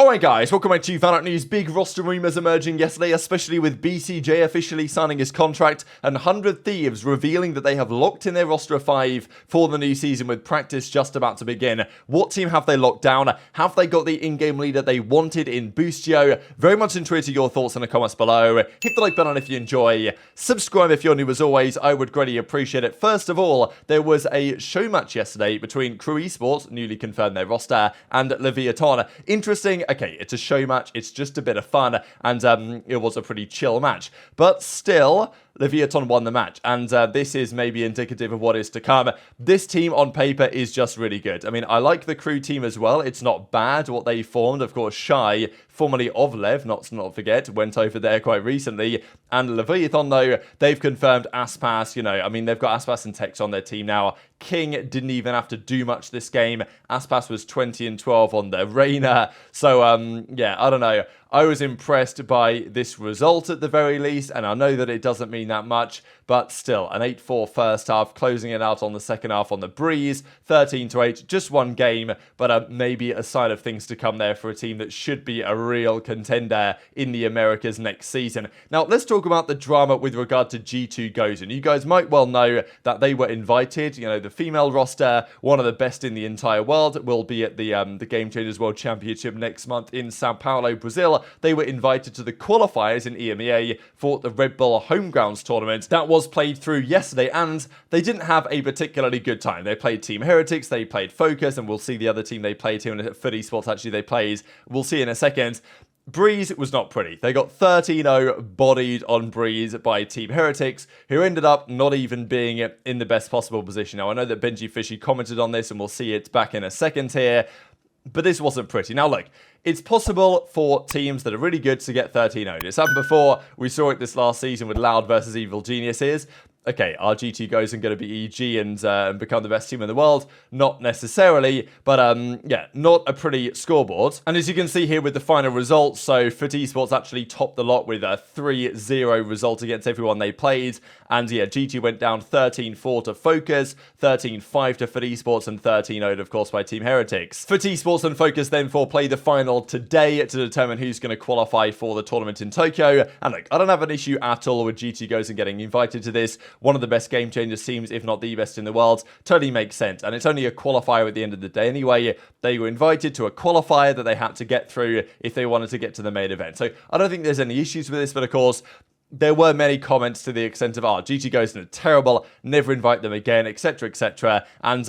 Alright guys, welcome back to VALORANT News. Big roster rumours emerging yesterday, especially with BcJ officially signing his contract and 100 Thieves revealing that they have locked in their roster of 5 for the new season with practice just about to begin. What team have they locked down? Have they got the in-game leader they wanted in BcJ? Very much into your thoughts in the comments below. Hit the like button if you enjoy. Subscribe if you're new as always, I would greatly appreciate it. First of all, there was a show match yesterday between Crew Esports, newly confirmed their roster, and Leviathan. Interesting. Okay, it's a show match, it's just a bit of fun, and it was a pretty chill match. But still, Leviathan won the match, and this is maybe indicative of what is to come. This team on paper is just really good. I mean, I like the Crew team as well. It's not bad what they formed. Of course, Shy, formerly of Lev, not to forget, went over there quite recently. And Leviathan, though, they've confirmed Aspas. You know, I mean, they've got Aspas and Tex on their team now. King didn't even have to do much this game. Aspas was 20-12 on their Reyna. So, yeah, I don't know. I was impressed by this result at the very least, and I know that it doesn't mean that much, but still, an 8-4 first half, closing it out on the second half on the breeze, 13-8, just one game, but maybe a sign of things to come there for a team that should be a real contender in the Americas next season. Now, let's talk about the drama with regard to G2 Gozen. You guys might well know that they were invited, you know, the female roster, one of the best in the entire world, will be at the Game Changers World Championship next month in Sao Paulo, Brazil. They were invited to the qualifiers in EMEA for the Red Bull Homegrounds tournament. That was played through yesterday, and they didn't have a particularly good time. They played Team Heretics, they played Focus, and we'll see the other team they played here in Foot Esports actually they played. We'll see in a second. Breeze was not pretty. They got 13-0 bodied on Breeze by Team Heretics, who ended up not even being in the best possible position. Now, I know that Benji Fishy commented on this, and we'll see it back in a second here. But this wasn't pretty. Now, look, it's possible for teams that are really good to get 13-0. It's happened before. We saw it this last season with Loud versus Evil Geniuses. Okay, are G2 Gozen going to be EG and become the best team in the world? Not necessarily, but yeah, not a pretty scoreboard. And as you can see here with the final results, so Foot Esports actually topped the lot with a 3-0 result against everyone they played. And yeah, G2 went down 13-4 to Focus, 13-5 to Foot Esports, and 13-0, of course, by Team Heretics. Foot Esports and Focus then play the final today to determine who's going to qualify for the tournament in Tokyo. And look, I don't have an issue at all with G2 Gozen getting invited to this. One of the best Game Changers teams, if not the best in the world. Totally makes sense. And it's only a qualifier at the end of the day anyway. They were invited to a qualifier that they had to get through if they wanted to get to the main event. So I don't think there's any issues with this, but of course, there were many comments to the extent of, G2 Gozen are terrible, never invite them again, etc, etc. And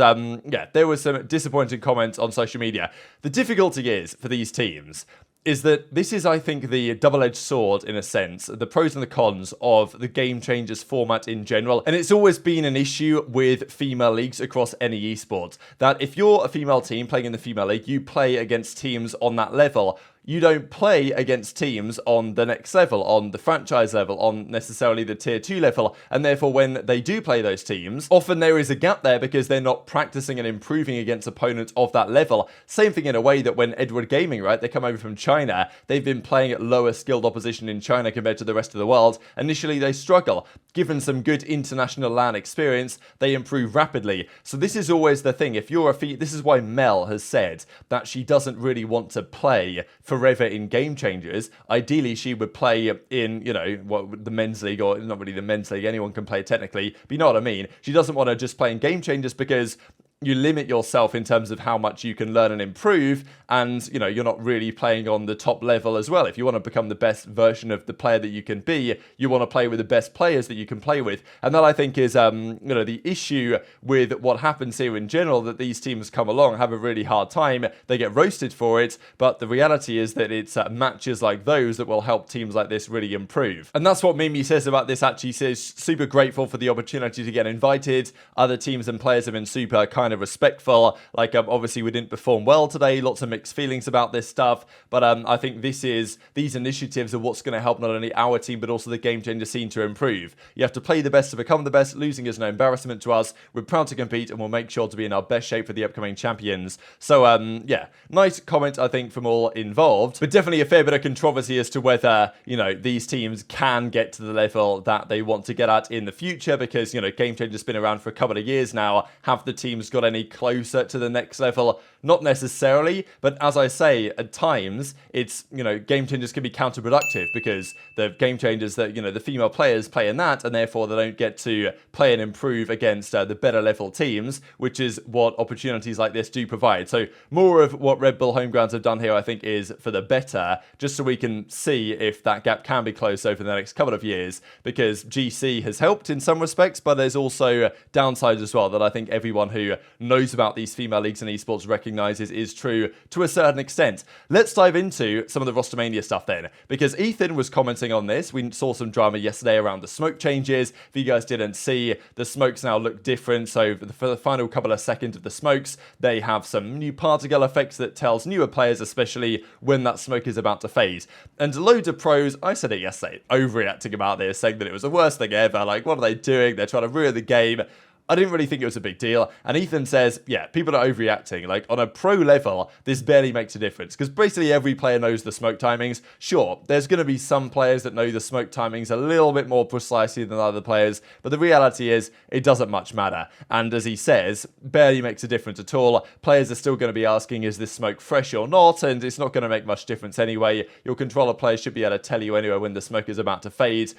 yeah, there were some disappointing comments on social media. The difficulty is, for these teams, is that this is, I think, the double-edged sword, in a sense, the pros and the cons of the Game Changers format in general. And it's always been an issue with female leagues across any esports, that if you're a female team playing in the female league, you play against teams on that level. You don't play against teams on the next level, on the franchise level, on necessarily the tier 2 level. And therefore, when they do play those teams, often there is a gap there because they're not practicing and improving against opponents of that level. Same thing in a way that when Edward Gaming, right, they come over from China, they've been playing at lower skilled opposition in China compared to the rest of the world. Initially, they struggle. Given some good international LAN experience, they improve rapidly. So this is always the thing. If you're this is why Mel has said that she doesn't really want to play forever in Game Changers. Ideally, she would play in, you know, what the men's league, or not really the men's league, anyone can play technically, but you know what I mean. She doesn't want to just play in Game Changers because you limit yourself in terms of how much you can learn and improve, and you know, you're not really playing on the top level as well. If you want to become the best version of the player that you can be, you want to play with the best players that you can play with. And that, I think, is you know, the issue with what happens here in general, that these teams come along, have a really hard time, they get roasted for it, but the reality is that it's matches like those that will help teams like this really improve. And that's what Mimi says about this. Actually says super grateful for the opportunity to get invited. Other teams and players have been super kind of respectful. Like, obviously we didn't perform well today, lots of mixed feelings about this stuff, but I think these initiatives are what's going to help not only our team but also the Game Changer scene to improve. You have to play the best to become the best. Losing is no embarrassment to us. We're proud to compete, and we'll make sure to be in our best shape for the upcoming champions. So yeah, nice comment, I think, from all involved, but definitely a fair bit of controversy as to whether, you know, these teams can get to the level that they want to get at in the future, because, you know, Game Changer's been around for a couple of years now. Have the teams got got any closer to the next level? Not necessarily, but as I say, at times, it's, game changers can be counterproductive because the game changers that, the female players play in that, and therefore they don't get to play and improve against the better level teams, which is what opportunities like this do provide. So more of what Red Bull Homegrounds have done here, I think, is for the better, just so we can see if that gap can be closed over the next couple of years, because GC has helped in some respects, but there's also downsides as well that I think everyone who knows about these female leagues and esports recognizes is true to a certain extent. Let's dive into some of the Rostermania stuff then, because Ethan was commenting on this. We saw some drama yesterday around the smoke changes. If you guys didn't see, the smokes now look different. So for the final couple of seconds of the smokes, they have some new particle effects that tells newer players, especially when that smoke is about to phase. And loads of pros, I said it yesterday, overreacting about this, saying that it was the worst thing ever. Like, what are they doing? They're trying to ruin the game. I didn't really think it was a big deal. And Ethan says, yeah, people are overreacting. Like, on a pro level, this barely makes a difference. Because basically every player knows the smoke timings. Sure, there's going to be some players that know the smoke timings a little bit more precisely than other players. But the reality is, it doesn't much matter. And as he says, barely makes a difference at all. Players are still going to be asking, is this smoke fresh or not? And it's not going to make much difference anyway. Your controller player should be able to tell you anyway when the smoke is about to fade.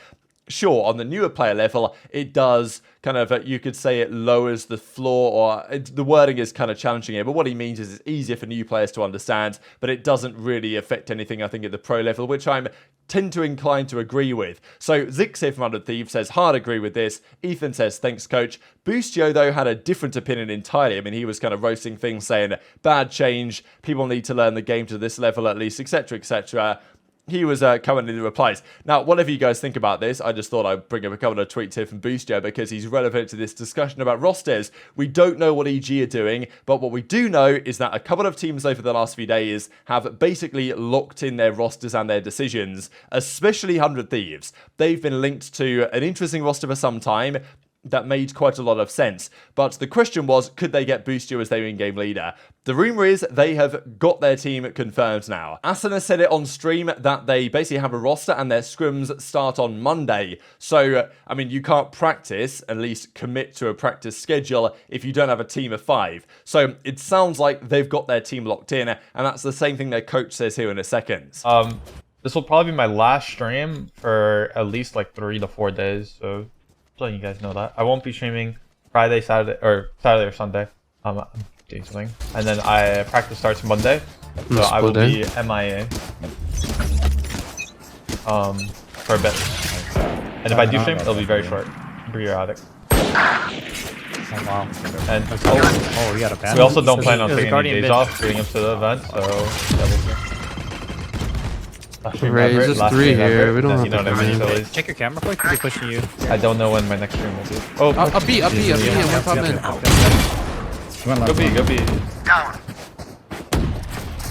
Sure, on the newer player level, it does kind of, you could say it lowers the floor, or the wording is kind of challenging here, but what he means is it's easier for new players to understand, but it doesn't really affect anything, I think, at the pro level, which I'm tend to incline to agree with. So Zix here from 100 Thieves says, hard agree with this. Ethan says, thanks, coach. BcJ, though, had a different opinion entirely. I mean, he was kind of roasting things, saying, bad change, people need to learn the game to this level at least, etc., etc. He was coming in the replies. Now, whatever you guys think about this, I just thought I'd bring up a couple of tweets here from BcJ because he's relevant to this discussion about rosters. We don't know what EG are doing, but what we do know is that a couple of teams over the last few days have basically locked in their rosters and their decisions, especially 100 Thieves. They've been linked to an interesting roster for some time. That made quite a lot of sense. But the question was, could they get BcJ as their in-game leader? The rumour is they have got their team confirmed now. Asuna said it on stream that they basically have a roster and their scrims start on Monday. So, I mean, you can't practice, at least commit to a practice schedule, if you don't have a team of 5. So it sounds like they've got their team locked in, and that's the same thing their coach says here in a second. This will probably be my last stream for at least like 3 to 4 days, so letting you guys know that I won't be streaming Friday, Saturday or Sunday. I'm doing something, and then practice starts Monday, so I will be MIA for a bit. And if I do stream, it'll be very short, periodic. Oh wow! And we got a ban. we also don't plan on taking any days off leading up to the event, so yeah, we'll see. Right, there's just 3 here. We don't have to I mean, Wait, check your camera quick. He'll be pushing you. I don't know when my next stream will be. Oh, up B, I'm Go B.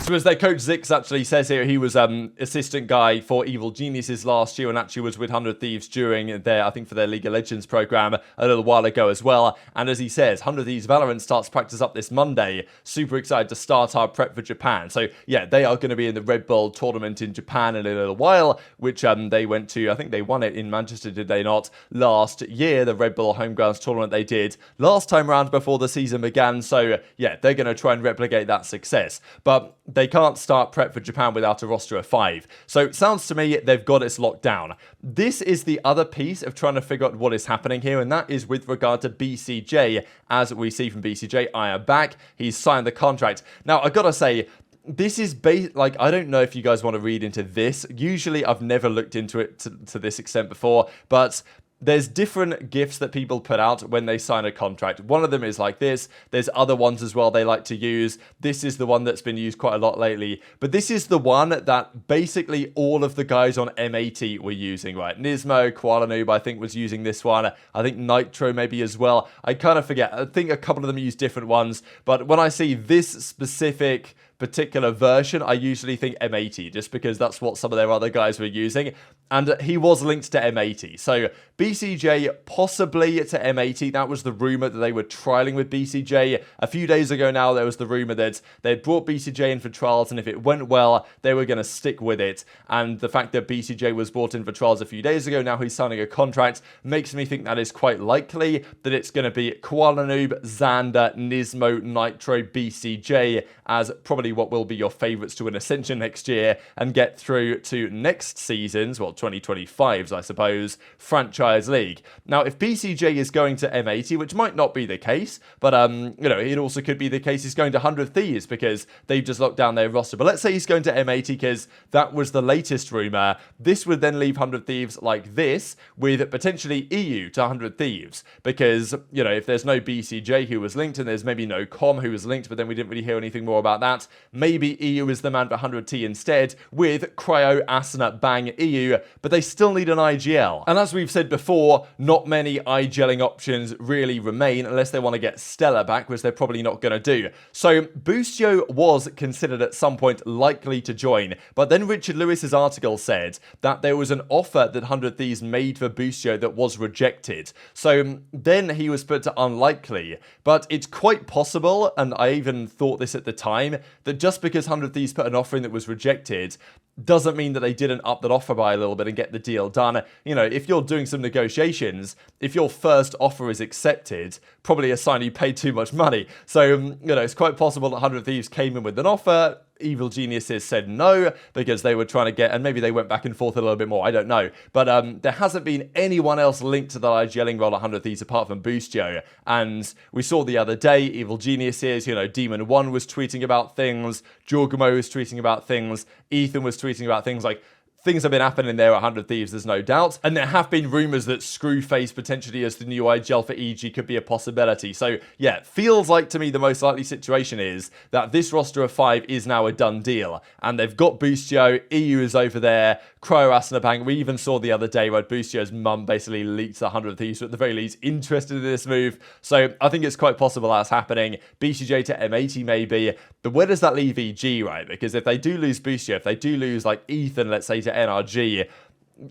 So as their coach Zix actually says here, he was assistant guy for Evil Geniuses last year and actually was with 100 Thieves during their, I think, for their League of Legends program a little while ago as well. And as he says, 100 Thieves Valorant starts practice up this Monday. Super excited to start our prep for Japan. So yeah, they are going to be in the Red Bull tournament in Japan in a little while, which they went to. I think they won it in Manchester, did they not? Last year, the Red Bull Homegrounds tournament they did last time around before the season began. So yeah, they're going to try and replicate that success. But they can't start prep for Japan without a roster of 5. So it sounds to me they've got it locked down. This is the other piece of trying to figure out what is happening here, and that is with regard to BcJ. As we see from BcJ, I am back. He's signed the contract. Now, I gotta say, this is like, I don't know if you guys want to read into this. Usually, I've never looked into it to this extent before, but there's different gifts that people put out when they sign a contract. One of them is like this. There's other ones as well they like to use. This is the one that's been used quite a lot lately. But this is the one that basically all of the guys on M80 were using, right? Nismo, Koala Noob, I think, was using this one. I think Nitro maybe as well. I kind of forget. I think a couple of them use different ones. But when I see this specific particular version, I usually think M80, just because that's what some of their other guys were using. And he was linked to M80. So BcJ possibly to M80. That was the rumor that they were trialing with BcJ. A few days ago now, there was the rumor that they had brought BcJ in for trials, and if it went well, they were going to stick with it. And the fact that BcJ was brought in for trials a few days ago, now he's signing a contract, makes me think that is quite likely that it's going to be Koala Noob, Xander, Nismo, Nitro, BcJ as probably what will be your favorites to an Ascension next year and get through to next season's, well, 2025's, I suppose, Franchise League. Now, if BcJ is going to M80, which might not be the case, but, you know, it also could be the case he's going to 100 Thieves because they've just locked down their roster. But let's say he's going to M80 because that was the latest rumor. This would then leave 100 Thieves like this with potentially EU to 100 Thieves because, you know, if there's no BcJ who was linked and there's maybe no Com who was linked, but then we didn't really hear anything more about that, maybe EU is the man for 100T instead with Cryo, Asuna, Bang, EU, but they still need an IGL. And as we've said before, not many IGLing options really remain unless they want to get Stella back, which they're probably not going to do. So Boostio was considered at some point likely to join, but then Richard Lewis's article said that there was an offer that 100 Thieves made for Boostio that was rejected. So then he was put to unlikely, but it's quite possible, and I even thought this at the time, that just because 100 Thieves put an offer in that was rejected doesn't mean that they didn't up that offer by a little bit and get the deal done. You know, if you're doing some negotiations, if your first offer is accepted, probably a sign you paid too much money. So, you know, it's quite possible that 100 Thieves came in with an offer. Evil Geniuses said no because they were trying to get, and maybe they went back and forth a little bit more, I don't know. But there hasn't been anyone else linked to the IGLing role at 100 Thieves apart from Boostio. And we saw the other day, Evil Geniuses, you know, Demon 1 was tweeting about things, Jorgamo was tweeting about things, Ethan was tweeting about things. Like, things have been happening there at 100 Thieves, there's no doubt. And there have been rumours that Screwface potentially as the new IGL for EG could be a possibility. So, yeah, feels like to me the most likely situation is that this roster of 5 is now a done deal. And they've got Boostio, EU is over there, Cryo, Asuna, Bang. We even saw the other day where Boostio's mum basically leaked the 100 Thieves, so at the very least interested in this move. So I think it's quite possible that's happening. BcJ to M80 maybe. But where does that leave EG, right? Because if they do lose Boostio, if they do lose like Ethan, let's say, to NRG,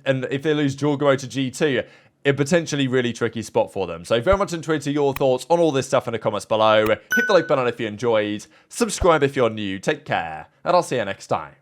and if they lose Jorgamo to G2, a potentially really tricky spot for them. So very much enjoyed to your thoughts on all this stuff in the comments below. Hit the like button if you enjoyed. Subscribe if you're new. Take care. And I'll see you next time.